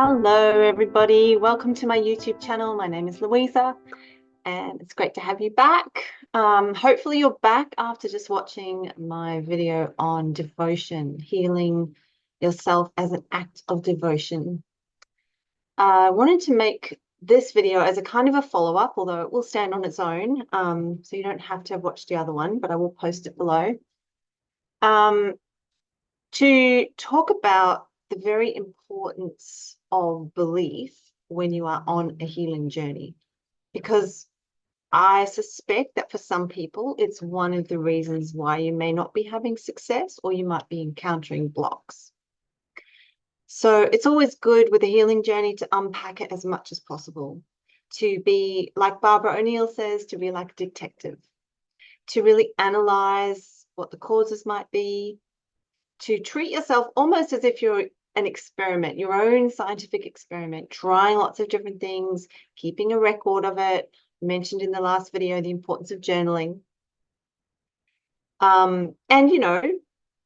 Hello, everybody. Welcome to my YouTube channel. My name is Louisa, and it's great to have you back. Hopefully you're back after just watching my video on devotion, healing yourself as an act of devotion. I wanted to make this video as a kind of a follow-up, although it will stand on its own, so you don't have to have watched the other one, but I will post it below. To talk about the very importance of belief when you are on a healing journey, because I suspect that for some people, it's one of the reasons why you may not be having success or you might be encountering blocks. So it's always good with a healing journey to unpack it as much as possible, to be, like Barbara O'Neill says, to be like a detective, to really analyze what the causes might be, to treat yourself almost as if you're an experiment, your own scientific experiment, trying lots of different things, keeping a record of it. I mentioned in the last video the importance of journaling. And,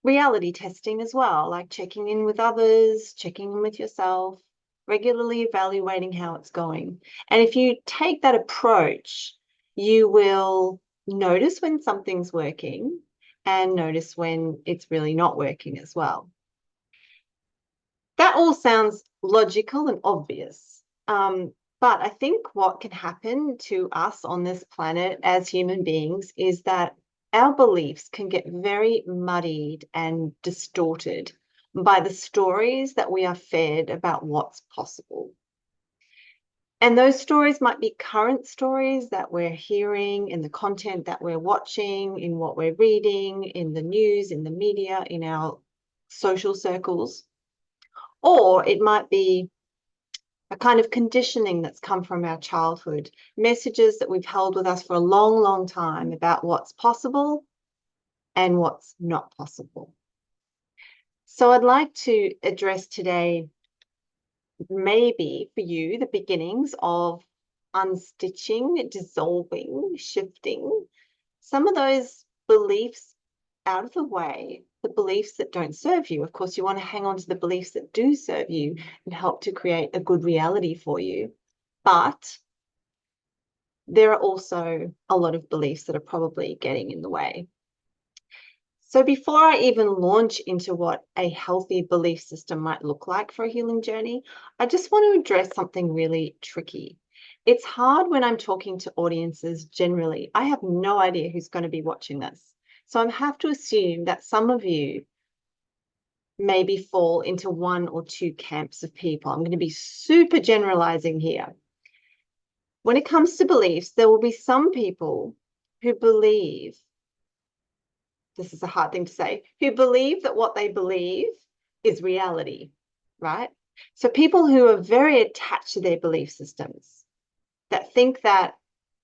reality testing as well, like checking in with others, checking in with yourself, regularly evaluating how it's going. And if you take that approach, you will notice when something's working and notice when it's really not working as well. That all sounds logical and obvious. But I think what can happen to us on this planet as human beings is that our beliefs can get very muddied and distorted by the stories that we are fed about what's possible. And those stories might be current stories that we're hearing in the content that we're watching, in what we're reading, in the news, in the media, in our social circles. Or it might be a kind of conditioning that's come from our childhood, messages that we've held with us for a long, long time about what's possible and what's not possible. So I'd like to address today, maybe for you, the beginnings of unstitching, dissolving, shifting some of those beliefs out of the way, the beliefs that don't serve you. Of course, you want to hang on to the beliefs that do serve you and help to create a good reality for you. But there are also a lot of beliefs that are probably getting in the way. So before I even launch into what a healthy belief system might look like for a healing journey, I just want to address something really tricky. It's hard when I'm talking to audiences generally. I have no idea who's going to be watching this. So I have to assume that some of you maybe fall into one or two camps of people. I'm going to be super generalizing here. When it comes to beliefs, there will be some people who believe, this is a hard thing to say, who believe that what they believe is reality, right? So people who are very attached to their belief systems, that think that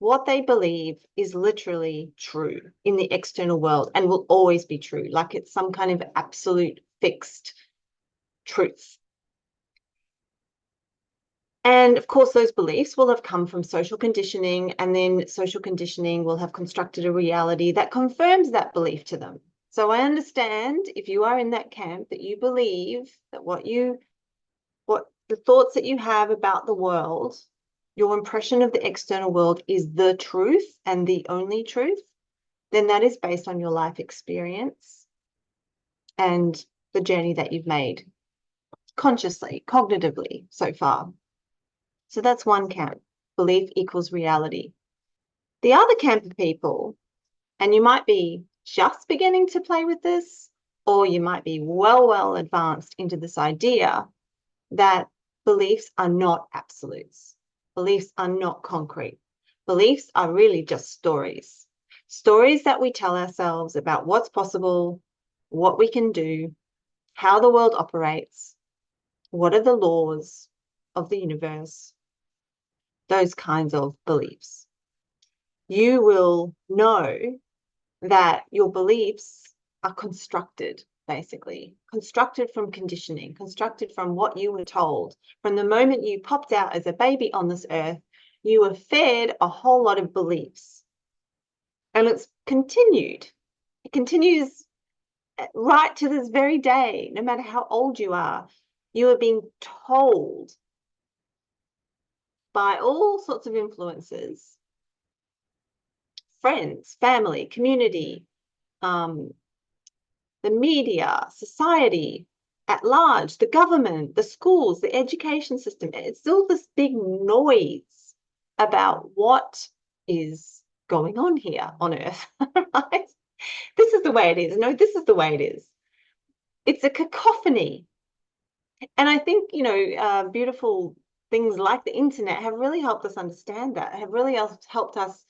what they believe is literally true in the external world and will always be true, like it's some kind of absolute fixed truth. And of course, those beliefs will have come from social conditioning, and then social conditioning will have constructed a reality that confirms that belief to them. So I understand if you are in that camp that you believe that what the thoughts that you have about the world, your impression of the external world is the truth and the only truth, then that is based on your life experience and the journey that you've made consciously, cognitively so far. So that's one camp, belief equals reality. The other camp of people, and you might be just beginning to play with this, or you might be well advanced into this idea that beliefs are not absolutes. Beliefs are not concrete. Beliefs are really just stories. Stories that we tell ourselves about what's possible, what we can do, how the world operates, what are the laws of the universe, those kinds of beliefs. You will know that your beliefs are constructed, basically, constructed from conditioning, constructed from what you were told. From the moment you popped out as a baby on this earth, you were fed a whole lot of beliefs. And it's continued. It continues right to this very day, no matter how old you are. You are being told by all sorts of influences, friends, family, community, the media, society at large, the government, the schools, the education system. It's all this big noise about what is going on here on Earth, right? This is the way it is. No, this is the way it is. It's a cacophony. And I think, beautiful things like the internet have really helped us understand that, have really helped us,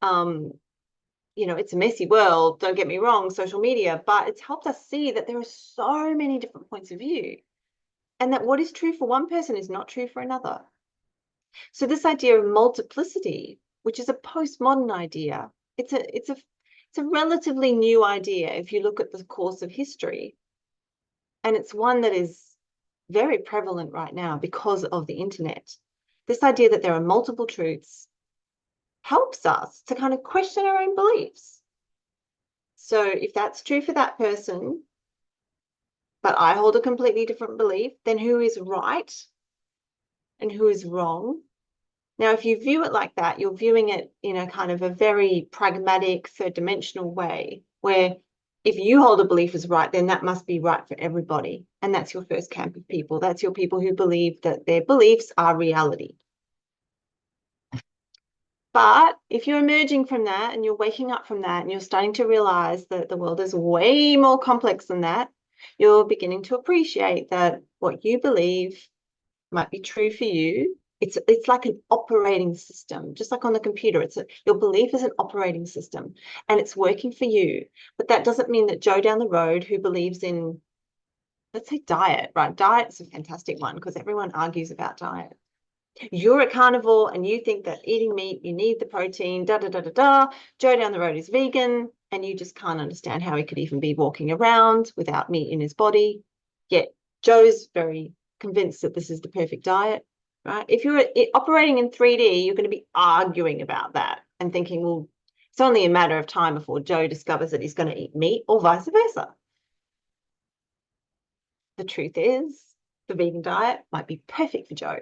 it's a messy world, don't get me wrong, social media, but it's helped us see that there are so many different points of view and that what is true for one person is not true for another. So this idea of multiplicity, which is a postmodern idea, it's a relatively new idea if you look at the course of history. And it's one that is very prevalent right now because of the internet. This idea that there are multiple truths helps us to kind of question our own beliefs. So if that's true for that person, but I hold a completely different belief, then who is right and who is wrong? Now, if you view it like that, you're viewing it in a kind of a very pragmatic, third-dimensional way, where if you hold a belief as right, then that must be right for everybody. And that's your first camp of people. That's your people who believe that their beliefs are reality. But if you're emerging from that and you're waking up from that and you're starting to realize that the world is way more complex than that, you're beginning to appreciate that what you believe might be true for you. It's like an operating system, just like on the computer. Your belief is an operating system and it's working for you. But that doesn't mean that Joe down the road who believes in, let's say, diet, right? Diet's a fantastic one because everyone argues about diet. You're a carnivore and you think that eating meat, you need the protein, da da da da da. Joe down the road is vegan and you just can't understand how he could even be walking around without meat in his body. Yet Joe's very convinced that this is the perfect diet, right? If you're operating in 3D, you're going to be arguing about that and thinking, well, it's only a matter of time before Joe discovers that he's going to eat meat or vice versa. The truth is, the vegan diet might be perfect for Joe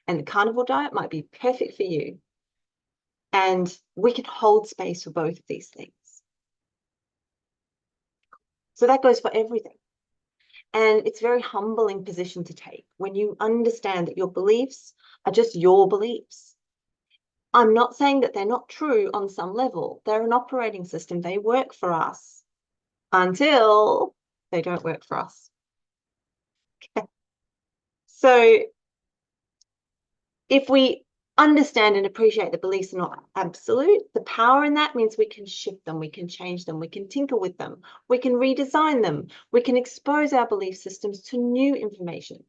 and the carnivore diet might be perfect for you. And we can hold space for both of these things. So that goes for everything. And it's a very humbling position to take when you understand that your beliefs are just your beliefs. I'm not saying that they're not true on some level. They're an operating system. They work for us until they don't work for us. Okay. So if we understand and appreciate that beliefs are not absolute, the power in that means we can shift them, we can change them, we can tinker with them, we can redesign them, we can expose our belief systems to new information,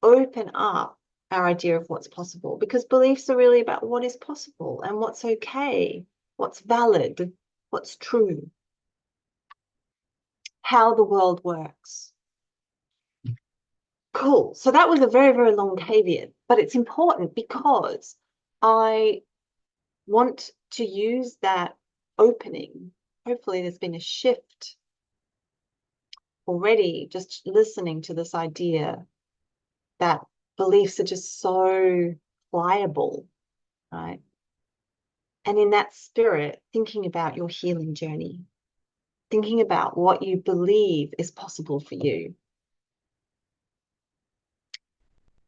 open up our idea of what's possible, because beliefs are really about what is possible and what's okay, what's valid, what's true, how the world works. Cool. So that was a very, very long caveat, but it's important because I want to use that opening. Hopefully there's been a shift already, just listening to this idea that beliefs are just so pliable, right? And in that spirit, thinking about your healing journey, thinking about what you believe is possible for you.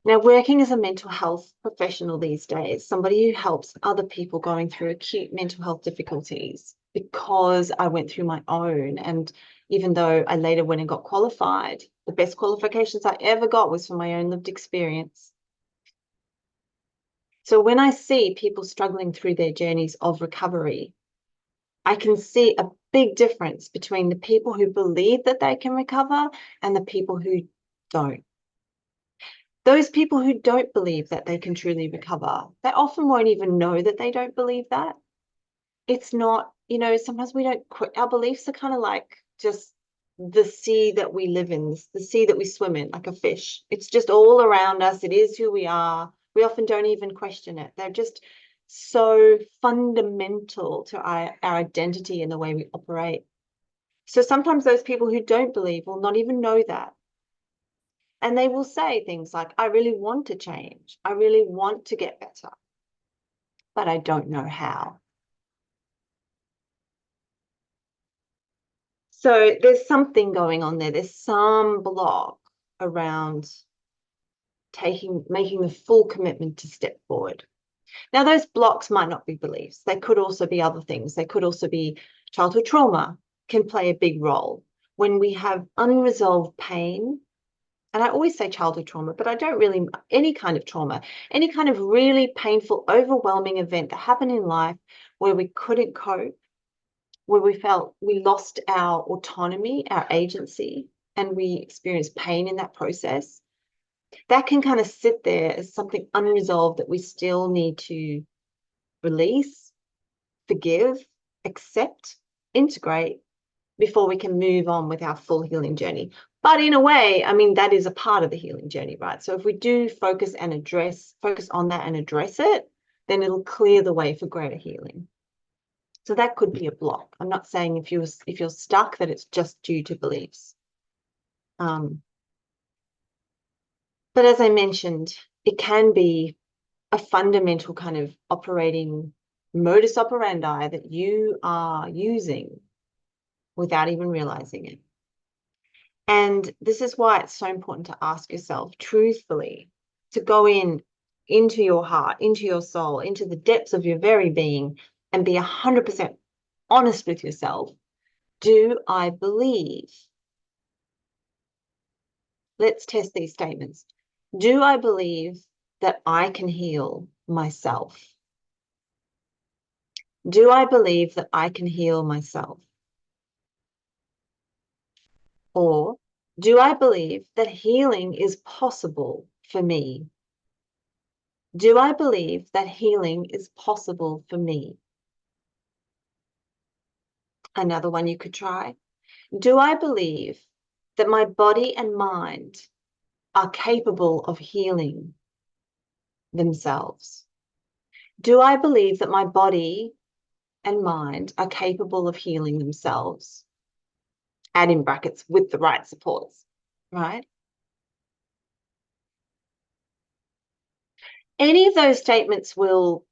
Now, working as a mental health professional these days, somebody who helps other people going through acute mental health difficulties, because I went through my own, and even though I later went and got qualified, the best qualifications I ever got was from my own lived experience. So when I see people struggling through their journeys of recovery, I can see a big difference between the people who believe that they can recover and the people who don't. Those people who don't believe that they can truly recover, they often won't even know that they don't believe that. It's not, sometimes we don't quit. Our beliefs are kind of like just the sea that we live in, the sea that we swim in, like a fish. It's just all around us. It is who we are. We often don't even question it. They're just so fundamental to our identity and the way we operate. So sometimes those people who don't believe will not even know that. And they will say things like, I really want to change. I really want to get better. but I don't know how. So there's something going on there. There's some block around making the full commitment to step forward. Now, those blocks might not be beliefs. They could also be other things. They could also be childhood trauma can play a big role. When we have unresolved pain, and I always say childhood trauma, but I don't really, any kind of trauma, any kind of really painful, overwhelming event that happened in life where we couldn't cope, where we felt we lost our autonomy, our agency, and we experienced pain in that process, that can kind of sit there as something unresolved that we still need to release, forgive, accept, integrate before we can move on with our full healing journey. But in a way, I mean, that is a part of the healing journey, right? So if we do focus on that and address it, then it'll clear the way for greater healing. So that could be a block. I'm not saying if you're stuck that it's just due to beliefs. But as I mentioned, it can be a fundamental kind of operating modus operandi that you are using without even realizing it. And this is why it's so important to ask yourself truthfully, to go into your heart, into your soul, into the depths of your very being and be 100% honest with yourself. Do I believe? Let's test these statements. Do I believe that I can heal myself? Do I believe that I can heal myself? Or do I believe that healing is possible for me? Do I believe that healing is possible for me? Another one you could try. Do I believe that my body and mind are capable of healing themselves? Do I believe that my body and mind are capable of healing themselves? Add in brackets with the right supports, right? Any of those statements will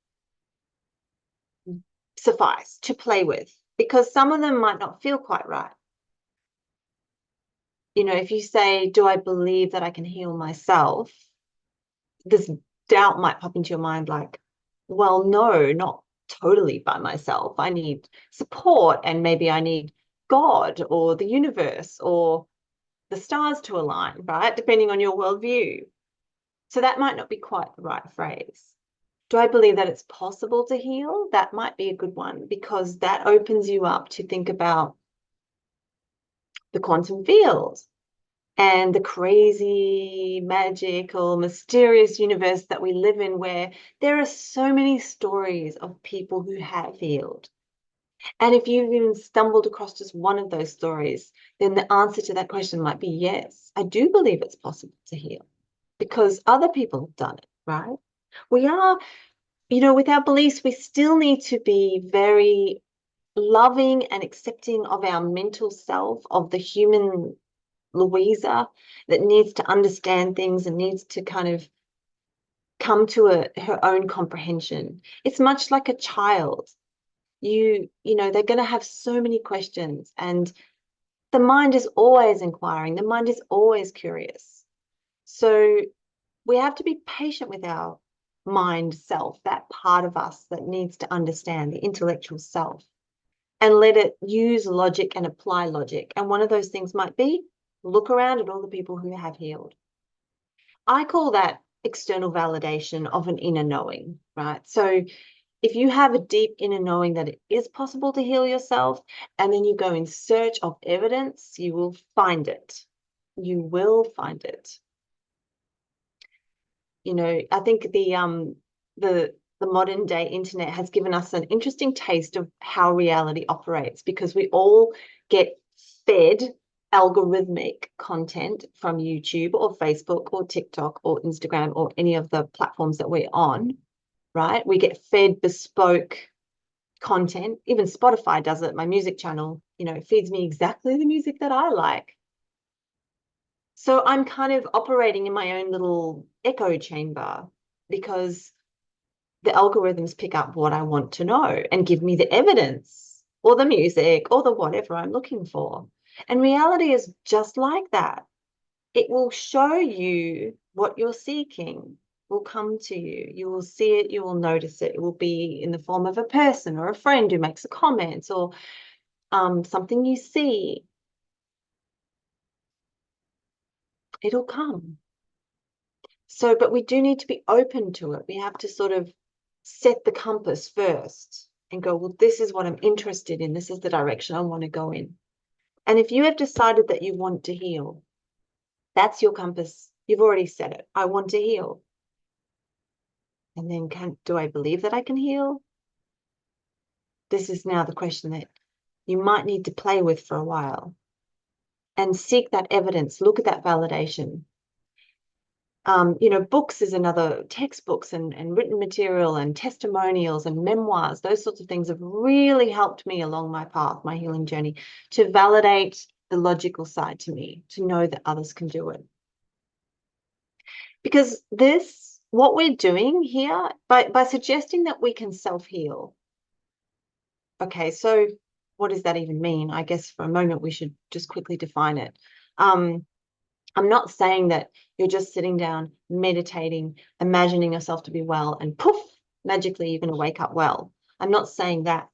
suffice to play with because some of them might not feel quite right. You know, if you say, do I believe that I can heal myself? This doubt might pop into your mind like, well, no, not totally by myself. I need support and maybe I need God or the universe or the stars to align, right? Depending on your worldview. So that might not be quite the right phrase. Do I believe that it's possible to heal? That might be a good one because that opens you up to think about the quantum field and the crazy, magical, mysterious universe that we live in where there are so many stories of people who have healed. And if you've even stumbled across just one of those stories, then the answer to that question might be yes, I do believe it's possible to heal because other people have done it, right? We are, you know, with our beliefs, we still need to be very loving and accepting of our mental self, of the human Louisa that needs to understand things and needs to kind of come to her own comprehension. It's much like a child. You know, they're going to have so many questions and the mind is always inquiring. The mind is always curious. So we have to be patient with our mind self, that part of us that needs to understand the intellectual self and let it use logic and apply logic. And one of those things might be look around at all the people who have healed. I call that external validation of an inner knowing, right? So if you have a deep inner knowing that it is possible to heal yourself, and then you go in search of evidence, you will find it. You will find it. You know, I think the modern day internet has given us an interesting taste of how reality operates because we all get fed algorithmic content from YouTube or Facebook or TikTok or Instagram or any of the platforms that we're on, right? We get fed bespoke content. Even Spotify does it. My music channel, you know, feeds me exactly the music that I like. So I'm kind of operating in my own little echo chamber because the algorithms pick up what I want to know and give me the evidence or the music or the whatever I'm looking for. And reality is just like that. It will show you what you're seeking, will come to you. You will see it, you will notice it. It will be in the form of a person or a friend who makes a comment or something you see. It'll come. So, but we do need to be open to it. We have to sort of set the compass first and go, well, this is what I'm interested in. This is the direction I want to go in. And if you have decided that you want to heal, that's your compass. You've already said it. I want to heal. And then do I believe that I can heal? This is now the question that you might need to play with for a while and seek that evidence, look at that validation. Books is another, textbooks and written material and testimonials and memoirs, those sorts of things have really helped me along my path, my healing journey, to validate the logical side to me, to know that others can do it. Because what we're doing here, by suggesting that we can self-heal, okay, so what does that even mean? I guess for a moment we should just quickly define it. I'm not saying that you're just sitting down, meditating, imagining yourself to be well, and poof, magically you're going to wake up well. I'm not saying that,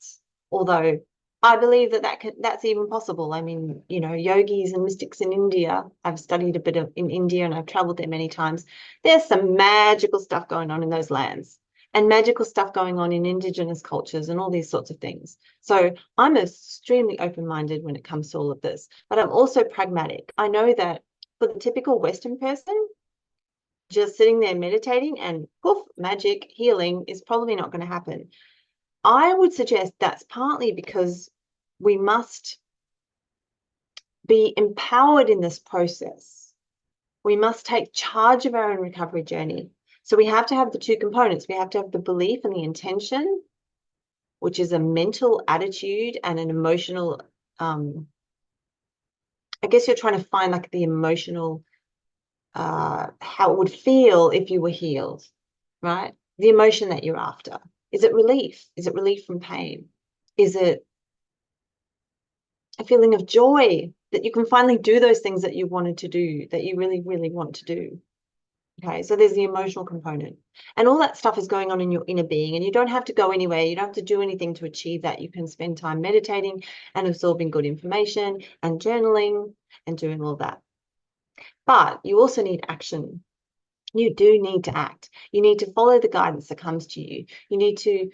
although I believe that's even possible. I mean, yogis and mystics in India, I've studied a bit in India and I've traveled there many times. There's some magical stuff going on in those lands and magical stuff going on in indigenous cultures and all these sorts of things. So I'm extremely open-minded when it comes to all of this, but I'm also pragmatic. I know that for the typical Western person, just sitting there meditating and poof, magic healing is probably not going to happen. I would suggest that's partly because we must be empowered in this process. We must take charge of our own recovery journey. So we have to have the two components. We have to have the belief and the intention, which is a mental attitude and an emotional, I guess you're trying to find like the emotional, how it would feel if you were healed, right? The emotion that you're after. Is it relief? Is it relief from pain? Is it a feeling of joy that you can finally do those things that you wanted to do, that you really, really want to do? Okay, so there's the emotional component. And all that stuff is going on in your inner being, and you don't have to go anywhere. You don't have to do anything to achieve that. You can spend time meditating and absorbing good information and journaling and doing all that. But you also need action. You do need to act. You need to follow the guidance that comes to you. You need to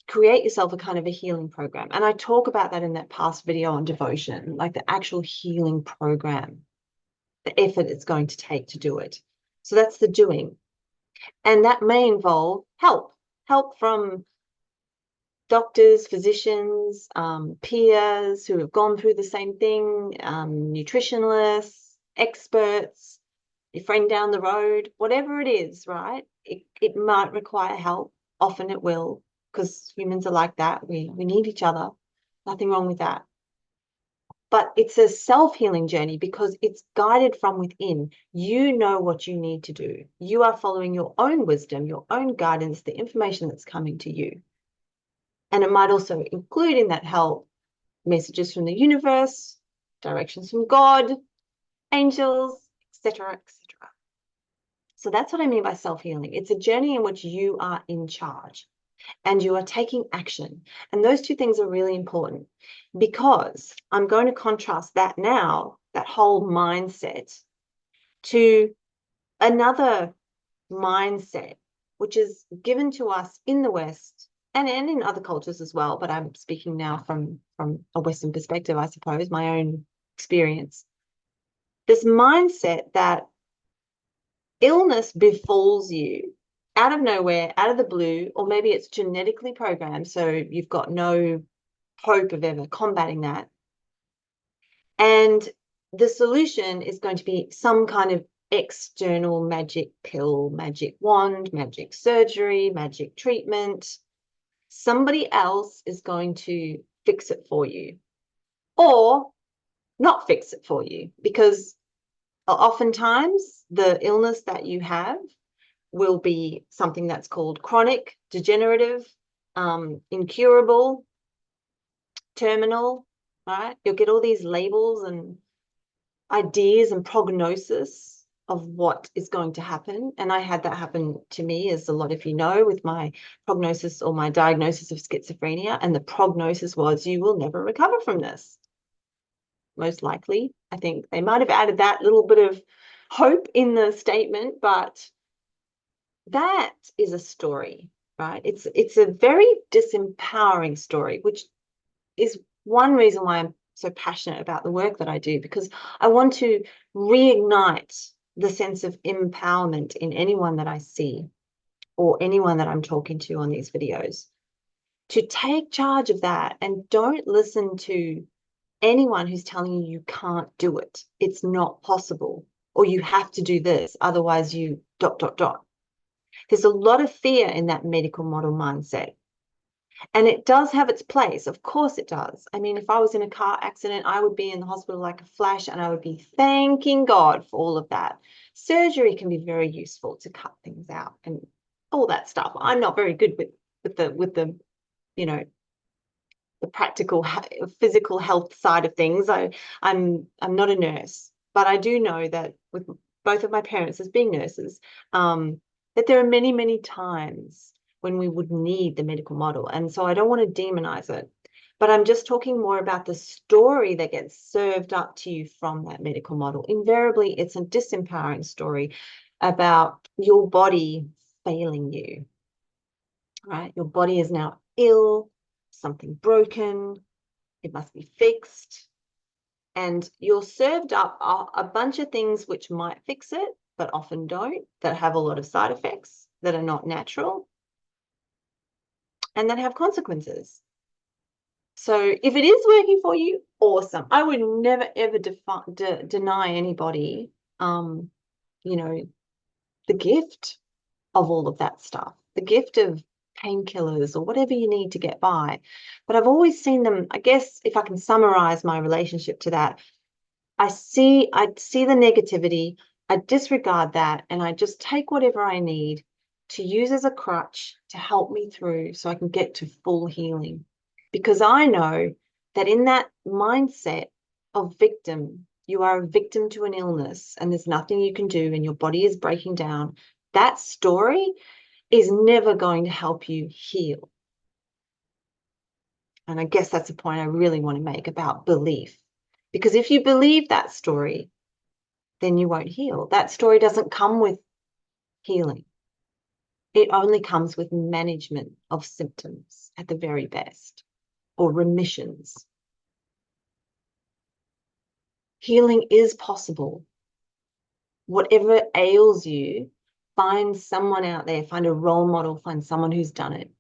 create yourself a kind of a healing program. And I talk about that in that past video on devotion, like the actual healing program, the effort it's going to take to do it. So that's the doing. And that may involve help from doctors, physicians, peers who have gone through the same thing, nutritionalists, experts, your friend down the road, whatever it is, right? It might require help. Often it will, because humans are like that. We need each other. Nothing wrong with that. But it's a self-healing journey because it's guided from within. You know what you need to do. You are following your own wisdom, your own guidance, the information that's coming to you. And it might also include in that help messages from the universe, directions from God, angels, etc., etc. So that's what I mean by self-healing. It's a journey in which you are in charge and you are taking action. And those two things are really important because I'm going to contrast that now, that whole mindset, to another mindset, which is given to us in the West and in other cultures as well. But I'm speaking now from a Western perspective, I suppose, my own experience. This mindset that illness befalls you out of nowhere, out of the blue, or maybe it's genetically programmed, so you've got no hope of ever combating that. And the solution is going to be some kind of external magic pill, magic wand, magic surgery, magic treatment. Somebody else is going to fix it for you or not fix it for you, because oftentimes the illness that you have will be something that's called chronic, degenerative, incurable, terminal, right? You'll get all these labels and ideas and prognosis of what is going to happen. And I had that happen to me, as a lot of you know, with my prognosis or my diagnosis of schizophrenia. And the prognosis was, you will never recover from this. Most likely. I think they might have added that little bit of hope in the statement, but that is a story, right? It's a very disempowering story, which is one reason why I'm so passionate about the work that I do, because I want to reignite the sense of empowerment in anyone that I see or anyone that I'm talking to on these videos, to take charge of that and don't listen to anyone who's telling you you can't do it. It's not possible, or you have to do this, otherwise you ... There's a lot of fear in that medical model mindset. And it does have its place. Of course it does. I mean, if I was in a car accident, I would be in the hospital like a flash, and I would be thanking God for all of that. Surgery can be very useful to cut things out and all that stuff. I'm not very good with the you know, the practical physical health side of things. I'm not a nurse, but I do know that with both of my parents as being nurses, that there are many, many times when we would need the medical model. And so I don't want to demonize it, but I'm just talking more about the story that gets served up to you from that medical model. Invariably, it's a disempowering story about your body failing you, right? Your body is now ill, something broken, it must be fixed. And you're served up a bunch of things which might fix it, but often don't, that have a lot of side effects, that are not natural, and that have consequences. So if it is working for you, awesome. I would never, ever deny anybody, you know, the gift of all of that stuff, the gift of painkillers or whatever you need to get by. But I've always seen them, I guess, if I can summarize my relationship to that, I see the negativity, I disregard that, and I just take whatever I need to use as a crutch to help me through so I can get to full healing. Because I know that in that mindset of victim, you are a victim to an illness and there's nothing you can do and your body is breaking down. That story is never going to help you heal. And I guess that's a point I really want to make about belief. Because if you believe that story, then you won't heal. That story doesn't come with healing. It only comes with management of symptoms at the very best, or remissions. Healing is possible. Whatever ails you, find someone out there, find a role model, find someone who's done it.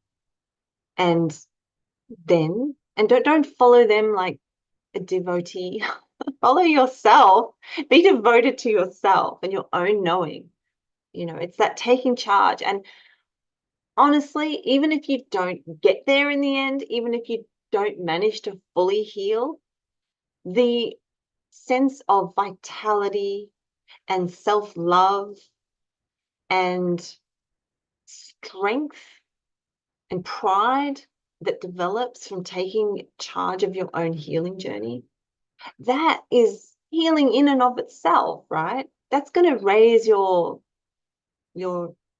And don't follow them like a devotee. Follow yourself. Be devoted to yourself and your own knowing. It's that taking charge. And honestly, even if you don't get there in the end, even if you don't manage to fully heal, the sense of vitality and self-love and strength and pride that develops from taking charge of your own healing journey, that is healing in and of itself, right? That's going to raise your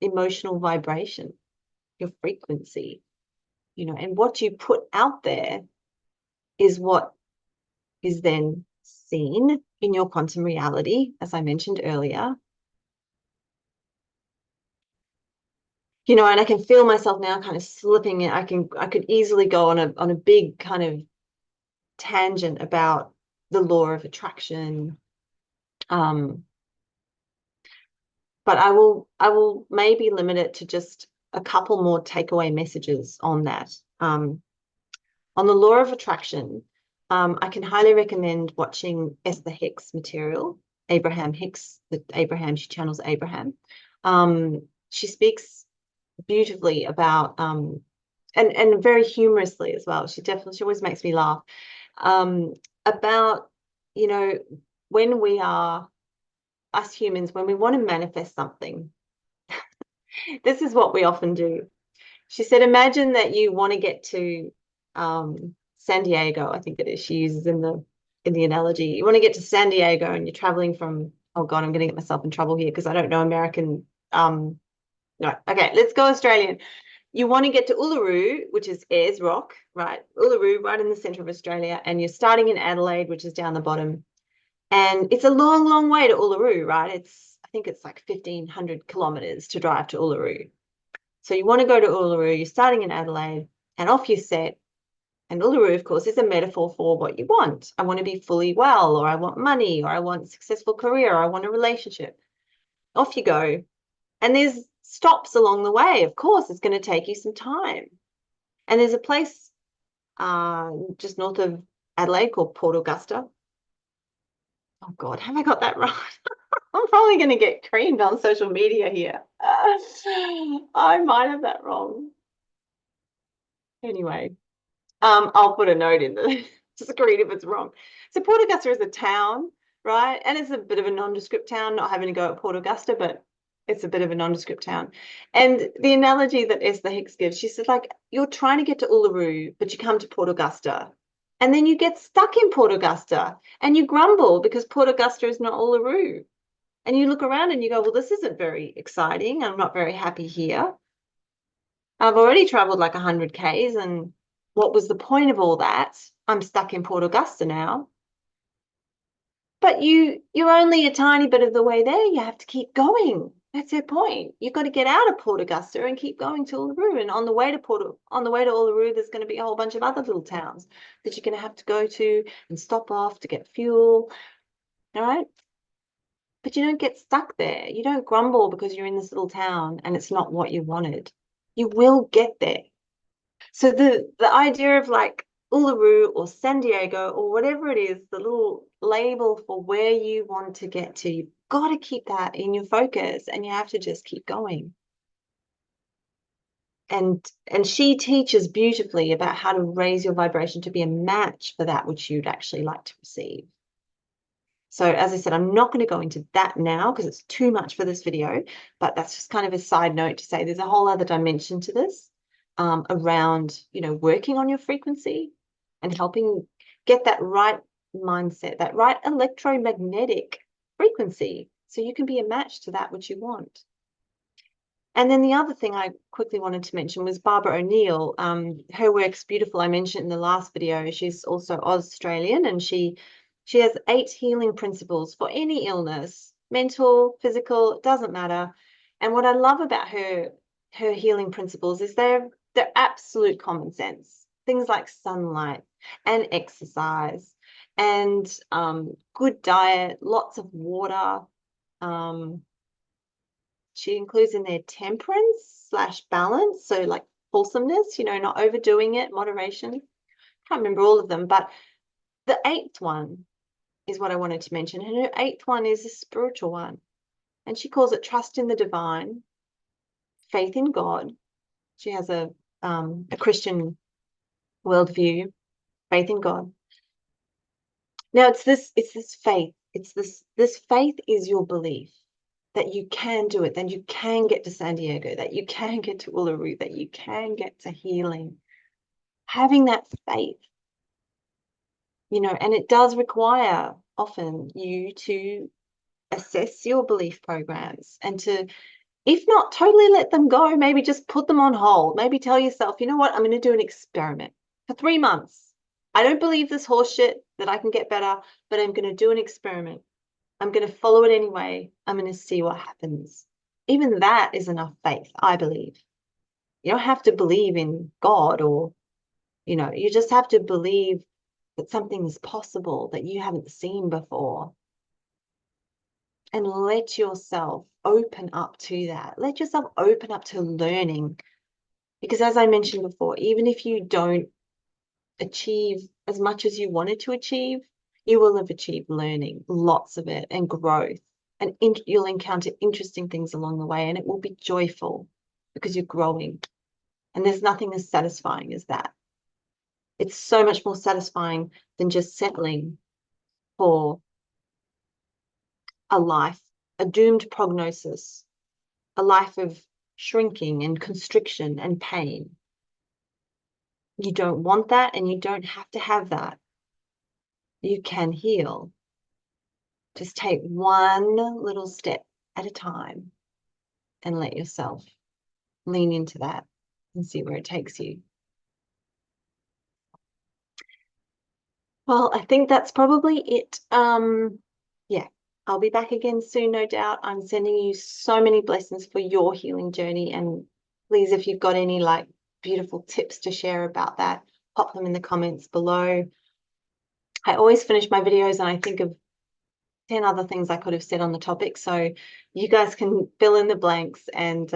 emotional vibration, your frequency, and what you put out there is what is then seen in your quantum reality, as I mentioned earlier. And I can feel myself now kind of slipping in. I could easily go on a big kind of tangent about the law of attraction. But I will maybe limit it to just a couple more takeaway messages on that. On the law of attraction, I can highly recommend watching Esther Hicks' material, Abraham Hicks, she channels Abraham. She speaks beautifully about, and very humorously as well. She always makes me laugh, about, when we are, us humans, when we want to manifest something, This is what we often do. She said, imagine that you want to get to San Diego, I think it is. She uses in the analogy. You want to get to San Diego and you're traveling from, oh God, I'm going to get myself in trouble here because I don't know American. No, okay, let's go Australian. You want to get to Uluru, which is Ayers Rock, right? Uluru, right in the center of Australia, and you're starting in Adelaide, which is down the bottom. And it's a long, long way to Uluru, right? I think it's like 1,500 kilometers to drive to Uluru. So you want to go to Uluru, you're starting in Adelaide, and off you set. And Uluru, of course, is a metaphor for what you want. I want to be fully well, or I want money, or I want a successful career, or I want a relationship. Off you go. And there's stops along the way. Of course, it's going to take you some time. And there's a place just north of Adelaide called Port Augusta. Oh God, have I got that right? I'm probably going to get creamed on social media here. I might have that wrong. Anyway, I'll put a note in the screen if it's wrong. So Port Augusta is a town, right? And it's a bit of a nondescript town, not having to go at Port Augusta, but it's a bit of a nondescript town. And the analogy that Esther Hicks gives, she said, like, you're trying to get to Uluru, but you come to Port Augusta. And then you get stuck in Port Augusta and you grumble because Port Augusta is not Uluru. And you look around and you go, well, this isn't very exciting. I'm not very happy here. I've already traveled like 100 Ks, and what was the point of all that? I'm stuck in Port Augusta now. But you're only a tiny bit of the way there. You have to keep going. That's her point. You've got to get out of Port Augusta and keep going to Uluru. And on the way to Uluru, there's going to be a whole bunch of other little towns that you're going to have to go to and stop off to get fuel. All right. But you don't get stuck there. You don't grumble because you're in this little town and it's not what you wanted. You will get there. So the idea of like Uluru or San Diego or whatever it is, the little label for where you want to get to, you've got to keep that in your focus and you have to just keep going. And she teaches beautifully about how to raise your vibration to be a match for that which you'd actually like to receive. So as I said, I'm not going to go into that now because it's too much for this video, but that's just kind of a side note to say there's a whole other dimension to this around, working on your frequency and helping get that right mindset, that right electromagnetic frequency so you can be a match to that which you want. And then the other thing I quickly wanted to mention was Barbara O'Neill. Her work's beautiful. I mentioned in the last video. She's also Australian, and she has 8 healing principles for any illness, mental, physical, it doesn't matter. And what I love about her healing principles is they're absolute common sense. Things like sunlight and exercise and good diet, lots of water. She includes in there temperance/balance, so like wholesomeness, not overdoing it, moderation. Can't remember all of them, but the 8th one is what I wanted to mention. And her 8th one is a spiritual one. And she calls it trust in the divine, faith in God. She has a Christian worldview, faith in God. Now it's this faith. It's this faith is your belief that you can do it, then you can get to San Diego, that you can get to Uluru, that you can get to healing. Having that faith, and it does require often you to assess your belief programs and to, if not totally let them go, maybe just put them on hold. Maybe tell yourself, you know what, I'm going to do an experiment for 3 months. I don't believe this horse shit that I can get better, but I'm going to do an experiment. I'm going to follow it anyway. I'm going to see what happens. Even that is enough faith, I believe. You don't have to believe in God or, you just have to believe that something is possible that you haven't seen before. And let yourself open up to that. Let yourself open up to learning. Because as I mentioned before, even if you don't achieve as much as you wanted to achieve, you will have achieved learning, lots of it, and growth. And you'll encounter interesting things along the way, and it will be joyful because you're growing. And there's nothing as satisfying as that. It's so much more satisfying than just settling for a life, a doomed prognosis, a life of shrinking and constriction and pain. You don't want that, and you don't have to have that. You can heal. Just take one little step at a time and let yourself lean into that and see where it takes you. Well, I think that's probably it. Yeah, I'll be back again soon, no doubt. I'm sending you so many blessings for your healing journey. And please, if you've got any like beautiful tips to share about that, pop them in the comments below. I always finish my videos and I think of 10 other things I could have said on the topic. So you guys can fill in the blanks and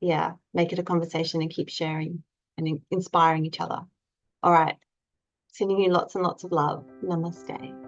yeah, make it a conversation and keep sharing and inspiring each other. All right. Sending you lots and lots of love. Namaste.